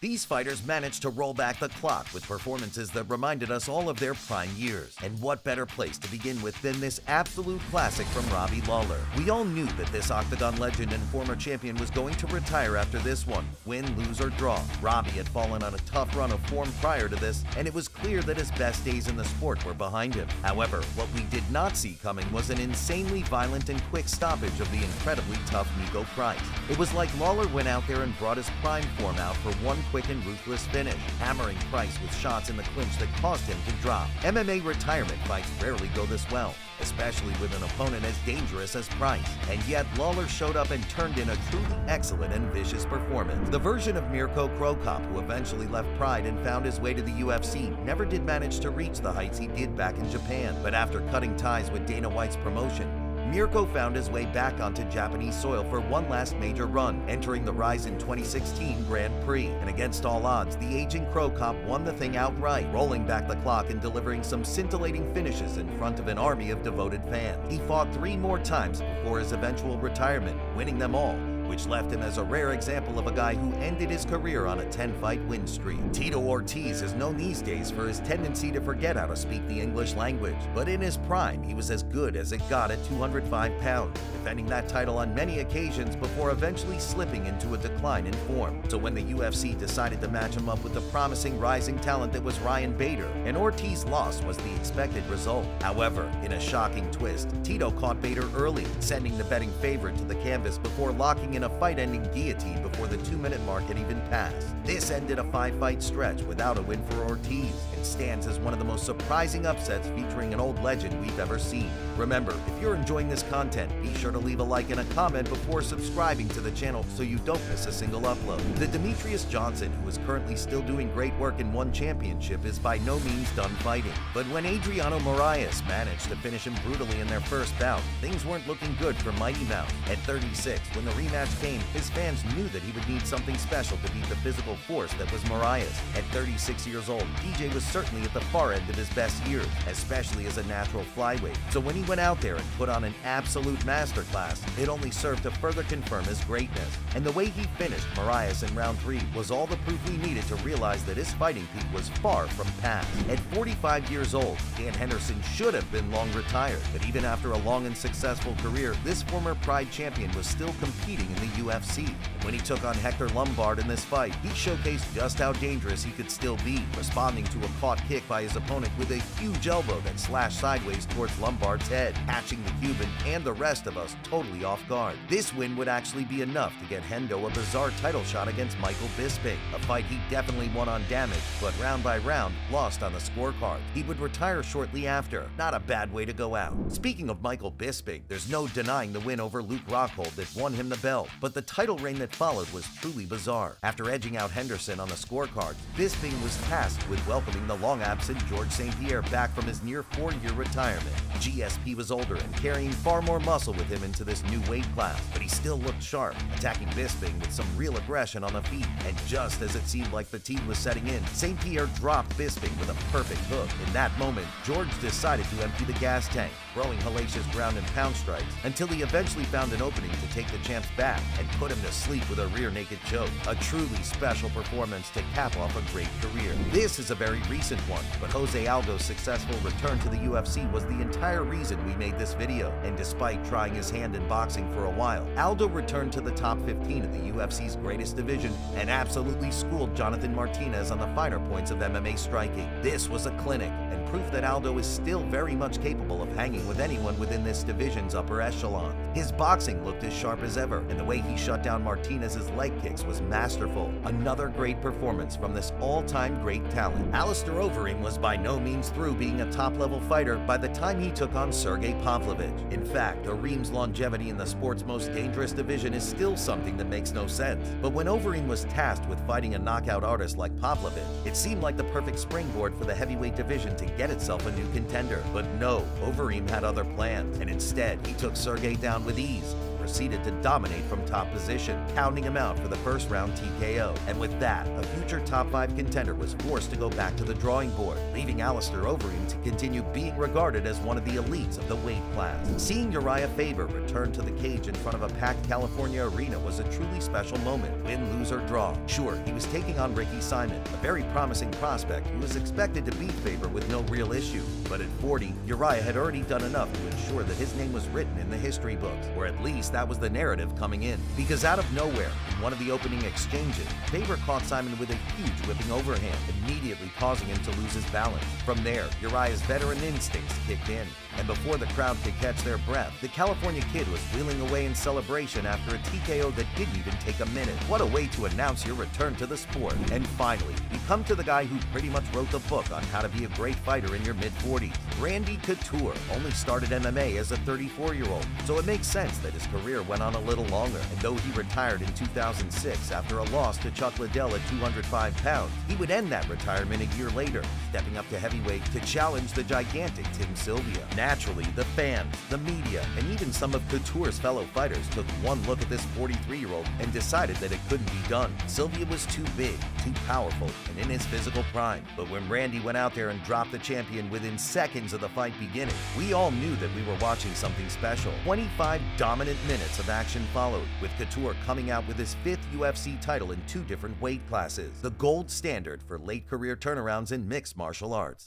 These fighters managed to roll back the clock with performances that reminded us all of their prime years. And what better place to begin with than this absolute classic from Robbie Lawler. We all knew that this Octagon legend and former champion was going to retire after this one, win, lose, or draw. Robbie had fallen on a tough run of form prior to this, and it was clear that his best days in the sport were behind him. However, what we did not see coming was an insanely violent and quick stoppage of the incredibly tough Niko Price. It was like Lawler went out there and brought his prime form out for one quick and ruthless finish, hammering Price with shots in the clinch that caused him to drop. MMA retirement fights rarely go this well, especially with an opponent as dangerous as Price. And yet, Lawler showed up and turned in a truly excellent and vicious performance. The version of Mirko Cro Cop, who eventually left Pride and found his way to the UFC, never did manage to reach the heights he did back in Japan. But after cutting ties with Dana White's promotion, Mirko found his way back onto Japanese soil for one last major run, entering the Rizin 2016 Grand Prix. And against all odds, the aging Cro Cop won the thing outright, rolling back the clock and delivering some scintillating finishes in front of an army of devoted fans. He fought 3 more times before his eventual retirement, winning them all, which left him as a rare example of a guy who ended his career on a 10-fight win streak. Tito Ortiz is known these days for his tendency to forget how to speak the English language, but in his prime, he was as good as it got at 205 pounds, defending that title on many occasions before eventually slipping into a decline in form. So when the UFC decided to match him up with the promising rising talent that was Ryan Bader, an Ortiz loss was the expected result. However, in a shocking twist, Tito caught Bader early, sending the betting favorite to the canvas before locking in a fight-ending guillotine before the 2-minute mark had even passed. This ended a 5-fight stretch without a win for Ortiz and stands as one of the most surprising upsets featuring an old legend we've ever seen. Remember, if you're enjoying this content, be sure to leave a like and a comment before subscribing to the channel so you don't miss a single upload. The Demetrius Johnson, who is currently still doing great work in one championship, is by no means done fighting. But when Adriano Moraes managed to finish him brutally in their first bout, things weren't looking good for Mighty Mouse. At 36, when the rematch came, his fans knew that he would need something special to beat the physical force that was Moraes. At 36 years old, DJ was certainly at the far end of his best years, especially as a natural flyweight. So when he went out there and put on an absolute masterclass, it only served to further confirm his greatness. And the way he finished Moraes in round 3 was all the proof we needed to realize that his fighting peak was far from past. At 45 years old, Dan Henderson should have been long retired, but even after a long and successful career, this former Pride champion was still competing in the UFC. When he took on Hector Lombard in this fight, he showcased just how dangerous he could still be, responding to a caught kick by his opponent with a huge elbow that slashed sideways towards Lombard's head, catching the Cuban and the rest of us totally off guard. This win would actually be enough to get Hendo a bizarre title shot against Michael Bisping, a fight he definitely won on damage, but round by round lost on the scorecard. He would retire shortly after. Not a bad way to go out. Speaking of Michael Bisping, there's no denying the win over Luke Rockhold that won him the belt, but the title reign that followed was truly bizarre. After edging out Henderson on the scorecard, Bisping was tasked with welcoming the long-absent Georges St. Pierre back from his near 4-year retirement. GSP was older and carrying far more muscle with him into this new weight class, but he still looked sharp, attacking Bisping with some real aggression on the feet. And just as it seemed like fatigue was setting in, St. Pierre dropped Bisping with a perfect hook. In that moment, George decided to empty the gas tank, throwing hellacious ground and pound strikes until he eventually found an opening to take the champ's back and put him to sleep with a rear naked choke. A truly special performance to cap off a great career. This is a very recent one, but Jose Aldo's successful return to the UFC was the entire reason we made this video. And despite trying his hand in boxing for a while, Aldo returned to the top 15 of the UFC's greatest division and absolutely schooled Jonathan Martinez on the finer points of MMA striking. This was a clinic and proof that Aldo is still very much capable of hanging with anyone within this division's upper echelon. His boxing looked as sharp as ever, and the way he shut down Martinez's leg kicks was masterful. Another great performance from this all-time great talent. Alistair Overeem was by no means through being a top-level fighter by the time he took on Sergey Pavlovich. In fact, Overeem's longevity in the sport's most dangerous division is still something that makes no sense. But when Overeem was tasked with fighting a knockout artist like Pavlovich, it seemed like the perfect springboard for the heavyweight division to get itself a new contender. But no, Overeem had other plans, and instead he took Sergey down with ease, proceeded to dominate from top position, pounding him out for the first round TKO. And with that, a future top 5 contender was forced to go back to the drawing board, leaving Alistair Overeem to continue being regarded as one of the elites of the weight class. Seeing Uriah Faber return to the cage in front of a packed California arena was a truly special moment, win, lose, or draw. Sure, he was taking on Ricky Simon, a very promising prospect who was expected to beat Faber with no real issue. But at 40, Uriah had already done enough to ensure that his name was written in the history books, or at least that was the narrative coming in. Because out of nowhere, in one of the opening exchanges, Faber caught Simon with a huge whipping overhand, immediately causing him to lose his balance. From there, Uriah's veteran instincts kicked in, and before the crowd could catch their breath, the California Kid was wheeling away in celebration after a TKO that didn't even take a minute. What a way to announce your return to the sport. And finally, we come to the guy who pretty much wrote the book on how to be a great fighter in your mid-40s. Randy Couture only started MMA as a 34-year-old, so it makes sense that his career went on a little longer. And though he retired in 2006 after a loss to Chuck Liddell at 205 pounds, he would end that retirement a year later, stepping up to heavyweight to challenge the gigantic Tim Sylvia. Naturally, the fans, the media, and even some of Couture's fellow fighters took one look at this 43-year-old and decided that it couldn't be done. Sylvia was too big, too powerful, and in his physical prime. But when Randy went out there and dropped the champion within seconds of the fight beginning, we all knew that we were watching something special. 25 dominant minutes of action followed, with Couture coming out with his 5th UFC title in 2 different weight classes, the gold standard for late career turnarounds in mixed martial arts.